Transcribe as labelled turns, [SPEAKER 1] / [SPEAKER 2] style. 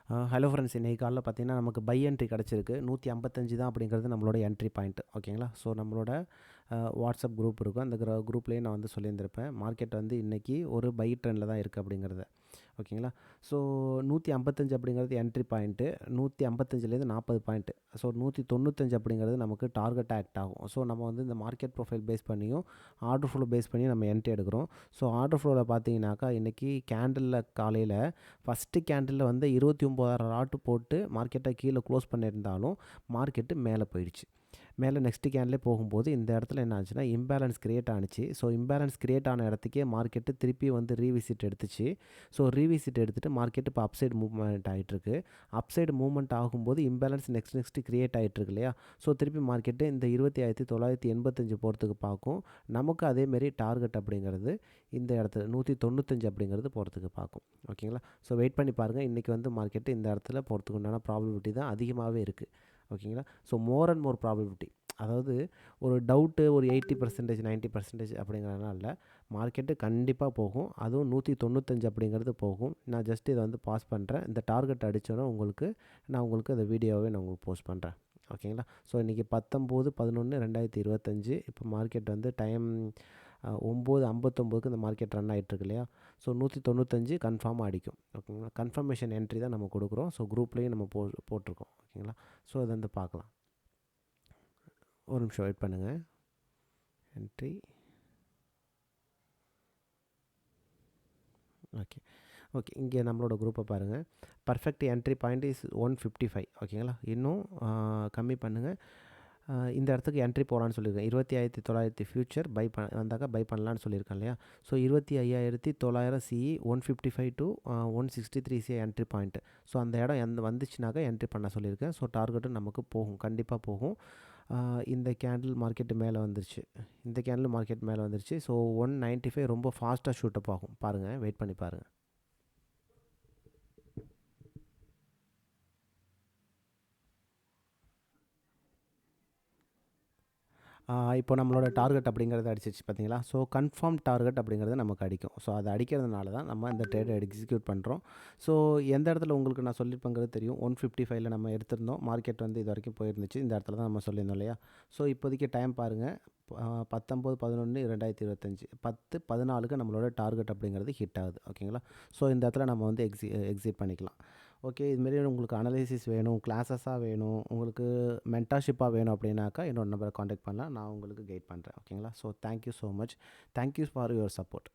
[SPEAKER 1] Hello friends, இன்றைக்கி காலைல பார்த்தீங்கன்னா நமக்கு பை என்ட்ரி கிடச்சிருக்கு. 155 தான் அப்படிங்கிறது நம்மளோட என்ட்ரி பாயிண்ட். ஓகேங்களா? ஸோ நம்மளோட வாட்ஸ்அப் குரூப் இருக்கும். அந்த குரூப்லேயே நான் வந்து சொல்லியிருந்திருப்பேன். மார்க்கெட் வந்து இன்றைக்கி ஒரு பை ட்ரெண்டில் தான் இருக்குது அப்படிங்கிறத. ஓகேங்களா? ஸோ 155 அப்படிங்கிறது என்ட்ரி பாயிண்ட்டு. 155லேருந்து 40 பாயிண்ட்டு. ஸோ 195 அப்படிங்கிறது நமக்கு டார்கெட் ஆக்ட் ஆகும். ஸோ நம்ம வந்து இந்த மார்க்கெட் ப்ரொஃபைல் பேஸ் பண்ணியும் ஆர்டர் ஃப்ளோ பேஸ் பண்ணி நம்ம என்ட்ரி எடுக்கிறோம். ஸோ ஆர்டர் ஃப்ளோவில் பார்த்தீங்கன்னாக்கா இன்றைக்கி கேண்டிலில் காலையில் ஃபஸ்ட்டு கேண்டிலில் வந்து 29,000 லாட்டு போட்டு மார்க்கெட்டை கீழே க்ளோஸ் பண்ணியிருந்தாலும் மார்க்கெட்டு மேலே போயிடுச்சு. மேலே நெக்ஸ்ட்டு கேன்லே போகும்போது இந்த இடத்துல என்ன ஆச்சுன்னா இம்பேலன்ஸ் கிரியேட் ஆணுச்சு. ஸோ இம்பேலன்ஸ் கிரியேட் ஆன இடத்துக்கே மார்க்கெட்டு திருப்பி வந்து ரீவிசிட் எடுத்துச்சு. ஸோ ரீவிசிட் எடுத்துகிட்டு மார்க்கெட்டு இப்போ அப்சைடு மூவ்மெண்ட் ஆகிட்டுருக்கு. அப்சைடு மூவ்மெண்ட் ஆகும்போது இம்பேலன்ஸ் நெக்ஸ்ட்டு கிரியேட் ஆகிட்டுருக்கு இல்லையா? ஸோ திருப்பி மார்க்கெட்டு இந்த 20,985 போகிறதுக்கு பார்க்கும். நமக்கு அதேமாரி டார்கெட் அப்படிங்கிறது இந்த இடத்துல 195 அப்படிங்கிறது போகிறதுக்கு பார்க்கும். ஓகேங்களா? ஸோ வெயிட் பண்ணி பாருங்கள். இன்றைக்கி வந்து மார்க்கெட்டு இந்த இடத்துல போகிறதுக்கு உண்டான ப்ராபபிலிட்டி தான் அதிகமாகவே இருக்குது. ஓகேங்களா? So more and more probability, அதாவது ஒரு டவுட்டு ஒரு 80% 90% அப்படிங்கிறதுனால இல்லை, மார்க்கெட்டு கண்டிப்பாக போகும். அதுவும் 195 அப்படிங்கிறது போகும். நான் ஜஸ்ட் இதை வந்து பாஸ் பண்ணுறேன். இந்த டார்கெட் அடித்தோன்னே நான் உங்களுக்கு அந்த வீடியோவே நான் உங்களுக்கு போஸ்ட் பண்ணுறேன். ஓகேங்களா? ஸோ இன்றைக்கி 19/11/2025. இப்போ மார்க்கெட் வந்து டைம் 9:59க்கு இந்த மார்க்கெட் ரன் ஆகிட்டுருக்கு இல்லையா? ஸோ 195 கன்ஃபார்மாக அடிக்கும். ஓகேங்களா? கன்ஃபர்மேஷன் என்ட்ரி தான் நம்ம கொடுக்குறோம். ஸோ குரூப்லேயும் நம்ம போட்டிருக்கோம். ஓகேங்களா? ஸோ அதை வந்து பார்க்கலாம். ஒரு நிமிஷம் வெயிட் பண்ணுங்கள். என்ட்ரி ஓகே ஓகே இங்கே நம்மளோட குரூப்பை பாருங்கள். Perfect entry point is 155. ஓகேங்களா? இன்னும் கம்மி பண்ணுங்கள். இந்த இடத்துக்கு என்ட்ரி போகலான்னு சொல்லியிருக்கேன். 25,900 ஃபியூச்சர் வந்தாக்கா பை பண்ணலான்னு சொல்லியிருக்கேன் இல்லையா? So 25,900 CE 155 to 163 CA entry point. So அந்த இடம் வந்துச்சுனாக்கா என்ட்ரி பண்ண சொல்லியிருக்கேன். ஸோ டார்கெட்டும் நமக்கு போகும், கண்டிப்பாக போகும். இந்த கேண்டில் மார்க்கெட்டு மேலே வந்துருச்சு. ஸோ 195 ரொம்ப ஃபாஸ்ட்டாக ஷூட்டப் ஆகும். பாருங்கள், வெயிட் பண்ணி பாருங்கள். இப்போ நம்மளோட டார்கெட் அப்படிங்கிறது அடிச்சிச்சு பார்த்தீங்களா? ஸோ கன்ஃபார்ம் டார்கெட் அப்படிங்கிறது நமக்கு அடிக்கும். ஸோ அது அடிக்கிறதுனால தான் நம்ம இந்த ட்ரேடை எக்ஸிக்யூட் பண்ணுறோம். ஸோ எந்த இடத்துல உங்களுக்கு நான் சொல்லியிருப்பேங்கிறது தெரியும். 155ல் நம்ம எடுத்திருந்தோம். மார்க்கெட் வந்து இது வரைக்கும் போயிருந்துச்சு. இந்த இடத்துல தான் நம்ம சொல்லியிருந்தோம் இல்லையா? ஸோ இப்போதைக்கு டைம் பாருங்கள். 19/11/2025 10:14க்கு நம்மளோட டார்கெட் அப்படிங்கிறது ஹிட் ஆகுது. ஓகேங்களா? ஸோ இந்த இடத்துல நம்ம வந்து எக்ஸிட் பண்ணிக்கலாம். ஓகே, இதுமாரி உங்களுக்கு அனலைசிஸ் வேணும், கிளாஸஸாக வேணும், உங்களுக்கு மென்டார்ஷிப்பாக வேணும் அப்படின்னாக்கா என்னோட நம்பரை காண்டாக்ட் பண்ணலாம். நான் உங்களுக்கு கைட் பண்ணுறேன். ஓகேங்களா? So thank you so much. Thank you for your support.